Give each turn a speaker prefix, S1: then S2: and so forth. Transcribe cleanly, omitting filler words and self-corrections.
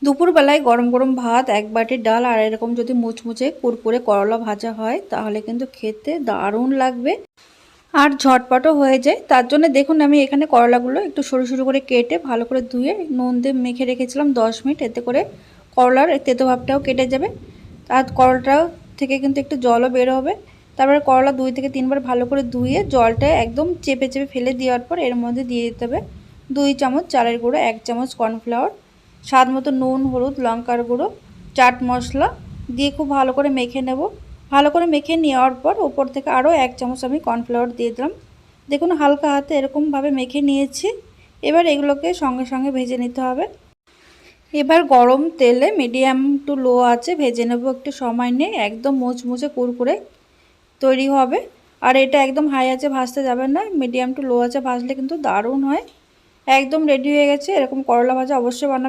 S1: দুপুরবেলায় গরম গরম ভাত, এক বাটি ডাল আর এরকম যদি মুচমুচে কুরকুরে করলা ভাজা হয় তাহলে কিন্তু খেতে দারুণ লাগবে আর ঝটপটও হয়ে যায়। তার জন্য দেখুন আমি এখানে করলাগুলো একটু সরু সরু করে কেটে ভালো করে ধুয়ে নুন দিয়ে মেখে রেখেছিলাম 10 মিনিট। এতে করে করলার তেতো ভাবটাও কেটে যাবে আর করলাটা থেকে কিন্তু একটু জলও বের হবে। তারপরে করলা 2 থেকে 3 বার ভালো করে ধুয়ে জলটা একদম চেপে চেপে ফেলে দেওয়ার পর এর মধ্যে দিয়ে দিতে হবে 2 চামচ চালের গুঁড়ো, 1 চামচ কর্নফ্লাওয়ার, স্বাদ মতো নুন, হলুদ, লঙ্কার গুঁড়ো, চাট মশলা দিয়ে খুব ভালো করে মেখে নেব। ভালো করে মেখে নেওয়ার পর উপর থেকে আরও 1 চামচ আমি কর্নফ্লাওয়ার দিয়ে দিলাম। দেখুন হালকা হাতে এরকমভাবে মেখে নিয়েছি। এবার এগুলোকে সঙ্গে সঙ্গে ভেজে নিতে হবে। এবার গরম তেলে মিডিয়াম টু লো আছে ভেজে নেব একটু সময় নিয়ে, একদম মুচমুচে কুরকুরে তৈরি হবে। আর এটা একদম হাই আঁচে ভাজতে যাবেন না, মিডিয়াম টু লো আঁচে ভাজলে কিন্তু দারুণ হয়। একদম রেডি হয়ে গেছে। এরকম করলা ভাজা অবশ্যই বানাবেন।